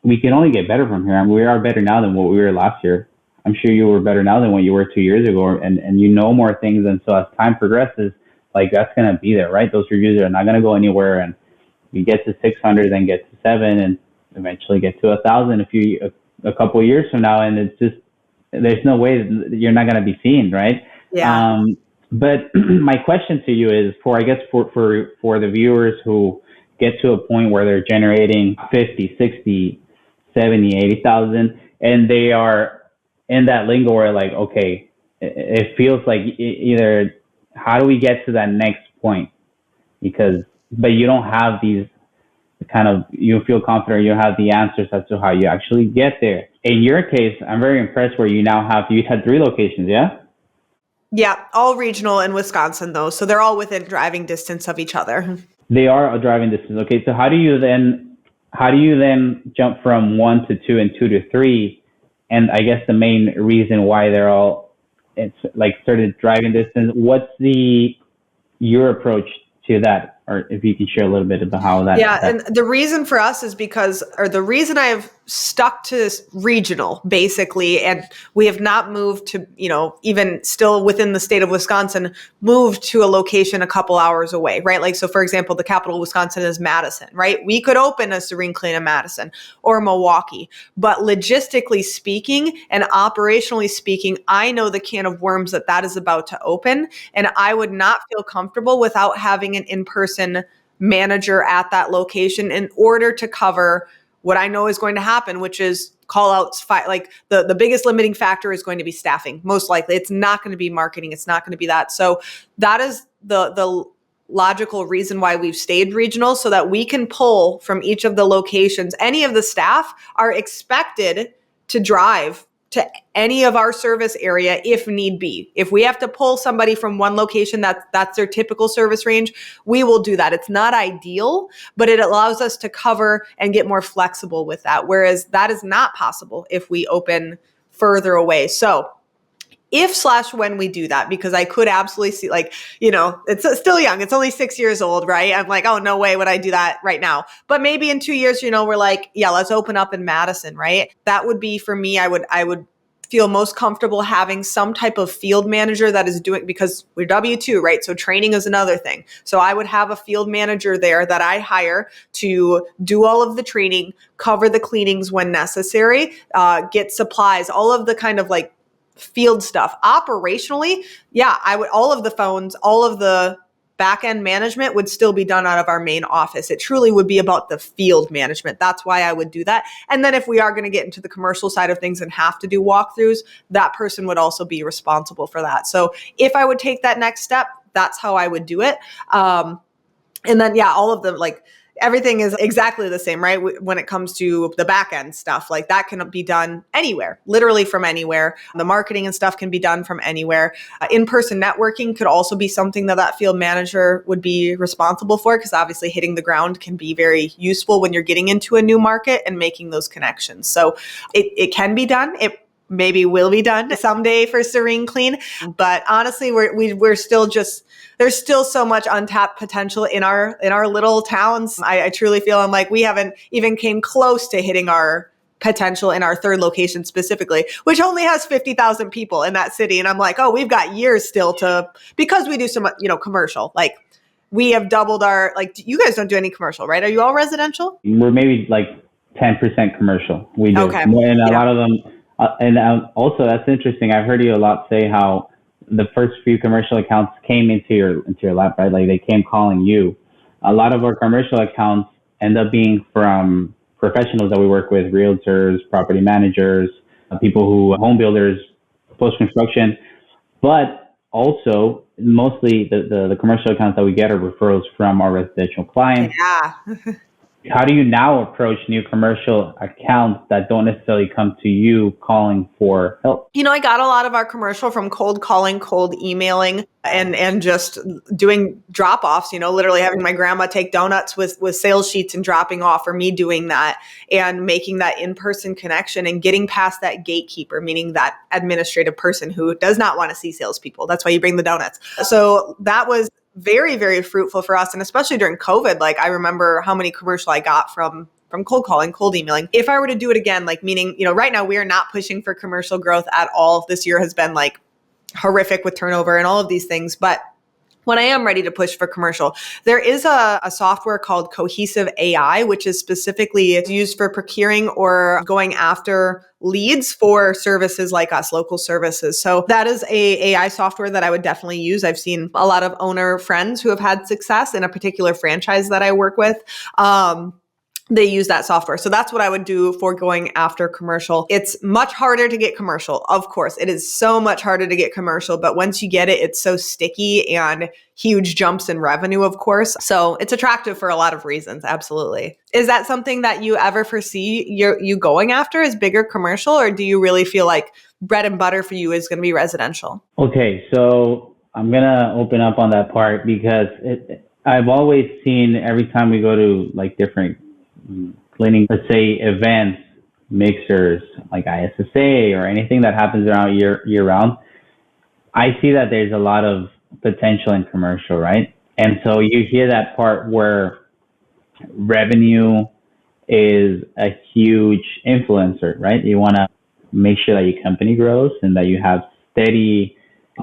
we can only get better from here. I mean, we are better now than what we were last year. I'm sure you were better now than what you were 2 years ago, and you know more things. And so as time progresses, like that's going to be there, right? Those reviews are not going to go anywhere. And you get to 600, then get to 7, and eventually get to 1,000 a couple of years from now. And it's just, there's no way that you're not going to be seen, right? Yeah. But my question to you is for the viewers who get to a point where they're generating 50, 60, 70, 80,000, and they are in that lingo where like, okay, it feels like either how do we get to that next point? But you don't have these you feel confident, you have the answers as to how you actually get there. In your case, I'm very impressed where you had 3 locations, yeah? Yeah, all regional in Wisconsin though. So they're all within driving distance of each other. They are a driving distance. Okay, so how do you then jump from 1 to 2 and 2 to 3? And I guess the main reason why it's like certain driving distance, what's your approach to that? Or if you can share a little bit about how that. Yeah, and the reason for us is the reason I have stuck to regional basically, and we have not moved to, even still within the state of Wisconsin, moved to a location a couple hours away, right? Like, so for example, the capital of Wisconsin is Madison, right? We could open a Serene Clean in Madison or Milwaukee, but logistically speaking and operationally speaking, I know the can of worms that is about to open, and I would not feel comfortable without having an in-person manager at that location in order to cover what I know is going to happen, which is call outs. Like the biggest limiting factor is going to be staffing. Most likely it's not going to be marketing. It's not going to be that. So that is the logical reason why we've stayed regional, so that we can pull from each of the locations. Any of the staff are expected to drive to any of our service area if need be. If we have to pull somebody from one location that's their typical service range, we will do that. It's not ideal, but it allows us to cover and get more flexible with that. Whereas that is not possible if we open further away. So when we do that, because I could absolutely see, it's still young. It's only 6 years old, right? I'm like, oh, no way would I do that right now. But maybe in 2 years, we're like, yeah, let's open up in Madison, right? That would be for me. I would feel most comfortable having some type of field manager that is doing, because we're W-2, right? So training is another thing. So I would have a field manager there that I hire to do all of the training, cover the cleanings when necessary, get supplies, all of the kind of like field stuff. Operationally, yeah, all of the phones, all of the back end management would still be done out of our main office. It truly would be about the field management. That's why I would do that. And then if we are going to get into the commercial side of things and have to do walkthroughs, that person would also be responsible for that. So if I would take that next step, that's how I would do it. And then, yeah, all of the everything is exactly the same, right? When it comes to the back end stuff, like that can be done anywhere, literally from anywhere. The marketing and stuff can be done from anywhere. In-person networking could also be something that field manager would be responsible for, because obviously hitting the ground can be very useful when you're getting into a new market and making those connections. So it can be done. It maybe will be done someday for Serene Clean. But honestly, we're still just, there's still so much untapped potential in our little towns. I truly feel I'm like, we haven't even came close to hitting our potential in our third location specifically, which only has 50,000 people in that city. And I'm like, oh, we've got years still to, because we do some, commercial, like we have doubled our, like, you guys don't do any commercial, right? Are you all residential? We're maybe like 10% commercial. We do. Okay. And a lot of them, also that's interesting. I've heard you a lot say how the first few commercial accounts came into your lap, right? Like they came calling you. A lot of our commercial accounts end up being from professionals that we work with, realtors, property managers, people who, home builders, post-construction, but also mostly the commercial accounts that we get are referrals from our residential clients. Yeah. How do you now approach new commercial accounts that don't necessarily come to you calling for help? I got a lot of our commercial from cold calling, cold emailing, and just doing drop-offs, literally having my grandma take donuts with sales sheets and dropping off, or me doing that and making that in-person connection and getting past that gatekeeper, meaning that administrative person who does not want to see salespeople. That's why you bring the donuts. So that was very, very fruitful for us. And especially during COVID, like I remember how many commercial I got from cold calling, cold emailing. If I were to do it again, like meaning, right now we are not pushing for commercial growth at all. This year has been like horrific with turnover and all of these things. But when I am ready to push for commercial, there is a software called Cohesive AI, which is specifically used for procuring or going after leads for services like us, local services. So that is a AI software that I would definitely use. I've seen a lot of owner friends who have had success in a particular franchise that I work with. They use that software. So that's what I would do for going after commercial. It's much harder to get commercial. Of course, it is so much harder to get commercial, but once you get it, it's so sticky and huge jumps in revenue, of course. So it's attractive for a lot of reasons. Absolutely. Is that something that you ever foresee you going after, is bigger commercial, or do you really feel like bread and butter for you is going to be residential? Okay. So I'm going to open up on that part because I've always seen every time we go to like different cleaning, let's say events, mixers, like ISSA or anything that happens around year round, I see that there's a lot of potential in commercial, right? And so you hear that part where revenue is a huge influencer, right? You want to make sure that your company grows and that you have steady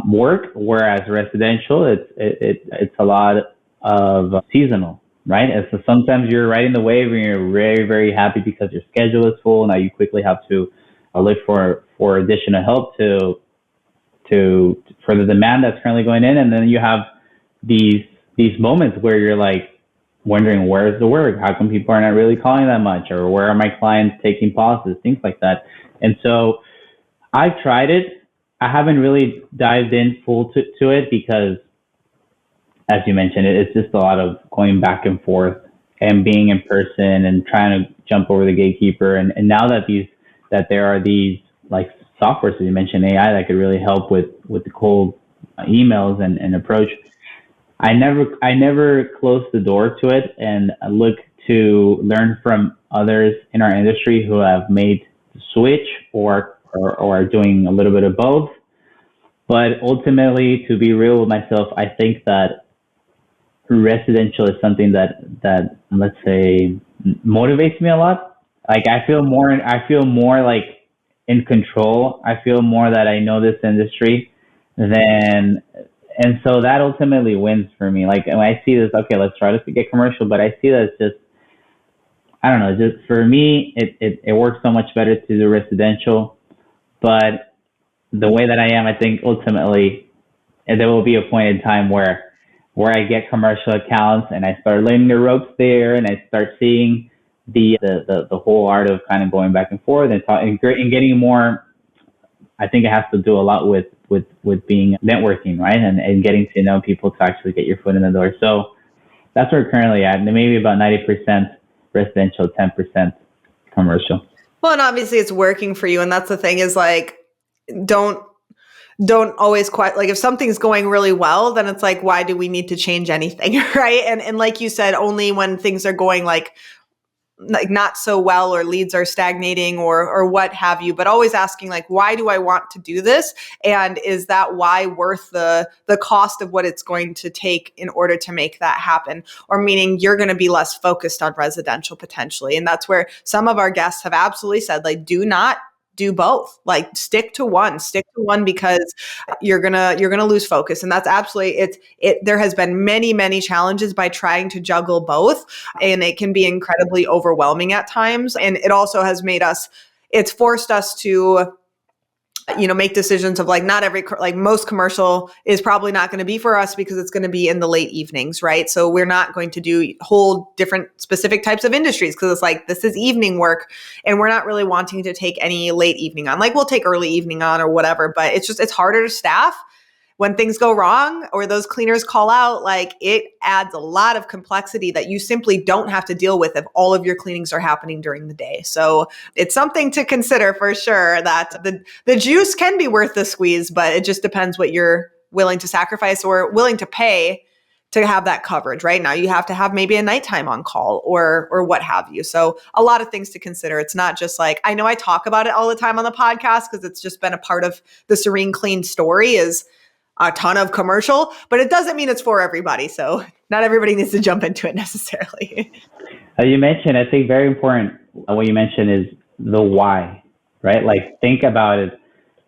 work, whereas residential, it's a lot of seasonal. Right? And so sometimes you're riding the wave and you're very, very happy because your schedule is full. Now you quickly have to look for additional help for the demand that's currently going in. And then you have these moments where you're like wondering, where's the work? How come people are not really calling that much? Or where are my clients taking pauses? Things like that. And so I've tried it. I haven't really dived in full to it because, as you mentioned, it's just a lot of going back and forth and being in person and trying to jump over the gatekeeper. And now that there are these like softwares, as you mentioned, AI, that could really help with the cold emails and approach. I never closed the door to it, and I look to learn from others in our industry who have made the switch or are doing a little bit of both. But ultimately, to be real with myself, I think that residential is something that let's say motivates me a lot. Like I feel more like in control. I feel more that I know this industry and so that ultimately wins for me. Like when I see this, okay, let's try to get commercial, but I see that it's just, I don't know, just for me, it works so much better to do residential. But the way that I am, I think ultimately there will be a point in time where I get commercial accounts and I start learning the ropes there, and I start seeing the whole art of kind of going back and forth and getting more. I think it has to do a lot with being networking, right? And getting to know people to actually get your foot in the door. So that's where we're currently at. And maybe about 90% residential, 10% commercial. Well, and obviously it's working for you. And that's the thing is like, don't always quite like if something's going really well, then it's like, why do we need to change anything? Right. And like you said, only when things are going like not so well or leads are stagnating or what have you, but always asking like, why do I want to do this? And is that why worth the cost of what it's going to take in order to make that happen? Or meaning you're going to be less focused on residential potentially. And that's where some of our guests have absolutely said, like, do not do both. Like stick to one because you're going to lose focus. And that's absolutely there has been many challenges by trying to juggle both, and it can be incredibly overwhelming at times. And it also has it's forced us to make decisions of like not every, like most commercial is probably not going to be for us because it's going to be in the late evenings, right? So we're not going to do whole different specific types of industries because it's like, this is evening work and we're not really wanting to take any late evening on. Like we'll take early evening on or whatever, but it's harder to staff. When things go wrong or those cleaners call out, like it adds a lot of complexity that you simply don't have to deal with if all of your cleanings are happening during the day. So it's something to consider for sure that the juice can be worth the squeeze, but it just depends what you're willing to sacrifice or willing to pay to have that coverage. Right now, you have to have maybe a nighttime on call or what have you. So a lot of things to consider. It's not just like, I know I talk about it all the time on the podcast because it's just been a part of the Serene Clean story is a ton of commercial, but it doesn't mean it's for everybody. So not everybody needs to jump into it necessarily. You mentioned, I think very important, what you mentioned is the why, right? Like think about it.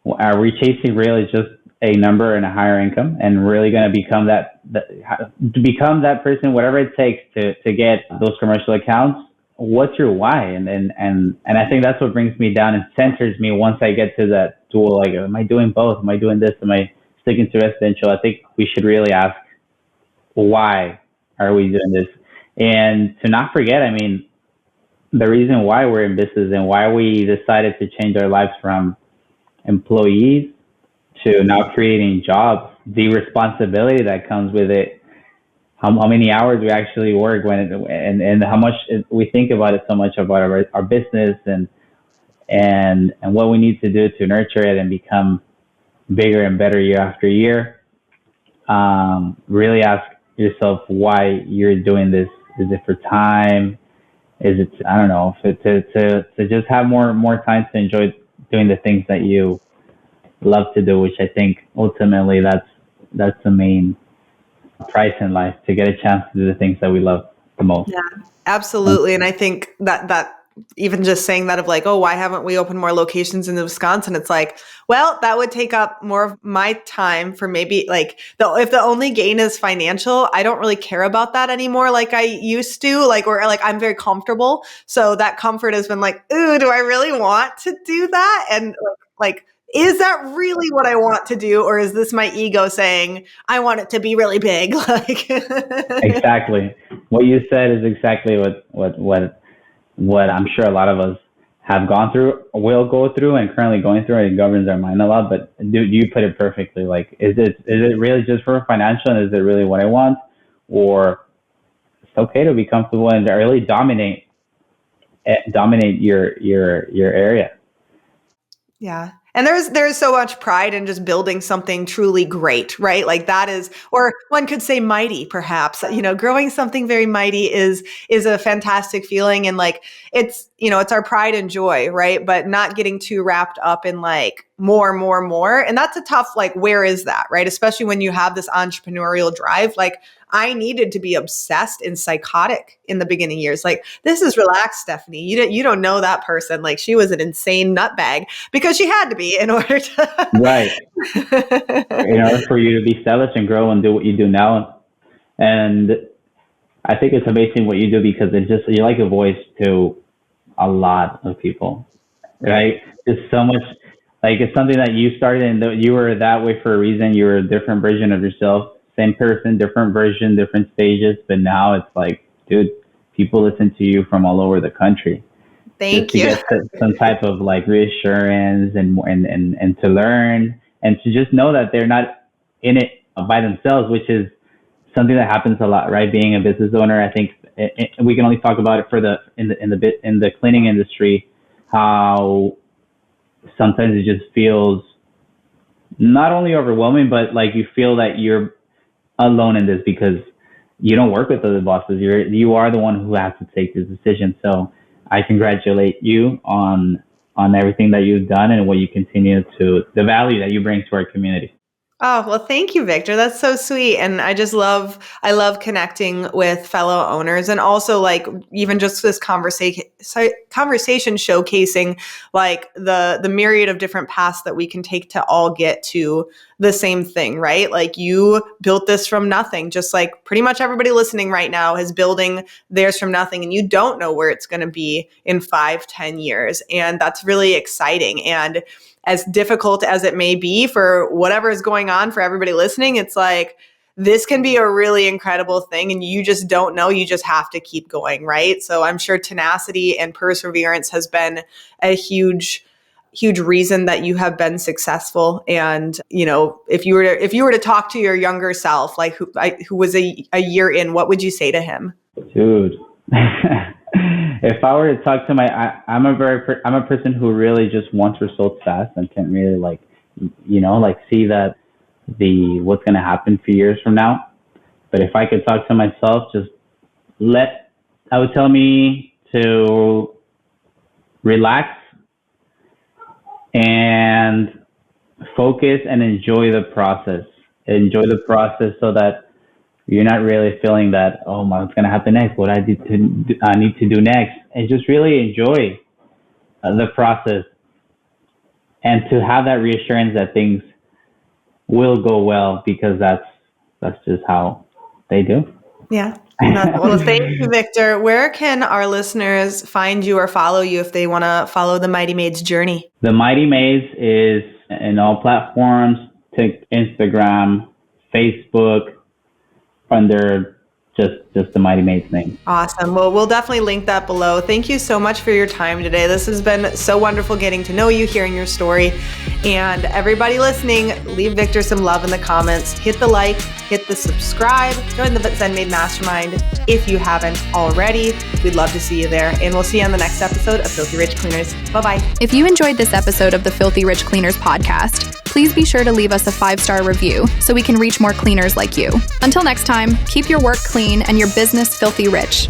Are we chasing really just a number and a higher income and really going to become that person, whatever it takes to get those commercial accounts? What's your why? And I think that's what brings me down and centers me once I get to that tool. Like, am I doing both? Am I doing this? Am I sticking to residential? I think we should really ask, why are we doing this? And to not forget, I mean, the reason why we're in business and why we decided to change our lives from employees to now creating jobs, the responsibility that comes with it, how many hours we actually work and how much we think about it, so much about our business and what we need to do to nurture it and become bigger and better year after year. Really ask yourself why you're doing this. Is it for time? Is it, I don't know, to just have more time to enjoy doing the things that you love to do, which I think ultimately that's the main price in life, to get a chance to do the things that we love the most. Yeah, absolutely. And I think that even just saying that of like, oh, why haven't we opened more locations in Wisconsin? It's like, well, that would take up more of my time for maybe like if the only gain is financial, I don't really care about that anymore like I used to, or I'm very comfortable. So that comfort has been like, ooh, do I really want to do that? And like, is that really what I want to do? Or is this my ego saying, I want it to be really big? Exactly. What you said is exactly what I'm sure a lot of us have gone through, will go through, and currently going through, and it governs our mind a lot. But you put it perfectly. Like, is it really just for financial, and is it really what I want? Or it's okay to be comfortable and really dominate your area. Yeah. And there's so much pride in just building something truly great, right? Like that is, or one could say mighty, perhaps. Growing something very mighty is a fantastic feeling, and like it's our pride and joy, right? But not getting too wrapped up in like more, and that's a tough where is that, right? Especially when you have this entrepreneurial drive. Like I needed to be obsessed and psychotic in the beginning years. Like, this is relaxed, Stephanie. You don't know that person. Like, she was an insane nutbag because she had to be in order to right. In order for you to be established and grow and do what you do now. And I think it's amazing what you do because you're like a voice to a lot of people, right? There's so much. Like, it's something that you started and you were that way for a reason. You were a different version of yourself. Same person, different version, different stages. But now it's like, dude, people listen to you from all over the country. Thank you. To get some type of reassurance and to learn and to just know that they're not in it by themselves, which is something that happens a lot, right? Being a business owner, I think we can only talk about it in the cleaning industry, how sometimes it just feels not only overwhelming, but like you feel that you're alone in this because you don't work with other bosses. You are the one who has to take this decision. So I congratulate you on everything that you've done and what you continue to, the value that you bring to our community. Oh, well, thank you, Victor. That's so sweet. And I love connecting with fellow owners, and also like even just this conversation showcasing like the myriad of different paths that we can take to all get to the same thing, right? Like you built this from nothing, just like pretty much everybody listening right now is building theirs from nothing, and you don't know where it's going to be in 5-10 years. And that's really exciting. And as difficult as it may be for whatever is going on for everybody listening, it's like, this can be a really incredible thing, and you just don't know. You just have to keep going, right? So I'm sure tenacity and perseverance has been a huge reason that you have been successful. And, you know, if you were to talk to your younger self, like who was a year in, what would you say to him? Dude. If I were to talk to I'm a person who really just wants results fast and can't really see that what's going to happen a few years from now. But if I could talk to myself, I would tell me to relax and focus and enjoy the process. Enjoy the process so that you're not really feeling that, oh, what's going to happen next? What I need to do next? And just really enjoy the process, and to have that reassurance that things will go well, because that's just how they do. Yeah. Well, thank you, Victor. Where can our listeners find you or follow you if they want to follow the Mighty Maids journey? The Mighty Maids is in all platforms, Instagram, Facebook, under just the Mighty Maids name. Awesome. Well, we'll definitely link that below. Thank you so much for your time today. This has been so wonderful getting to know you, hearing your story. And everybody listening, leave Victor some love in the comments. Hit the like, hit the subscribe, join the Zen Maid Mastermind if you haven't already. We'd love to see you there. And we'll see you on the next episode of Filthy Rich Cleaners. Bye-bye. If you enjoyed this episode of the Filthy Rich Cleaners podcast, please be sure to leave us a 5-star review so we can reach more cleaners like you. Until next time, keep your work clean and your business filthy rich.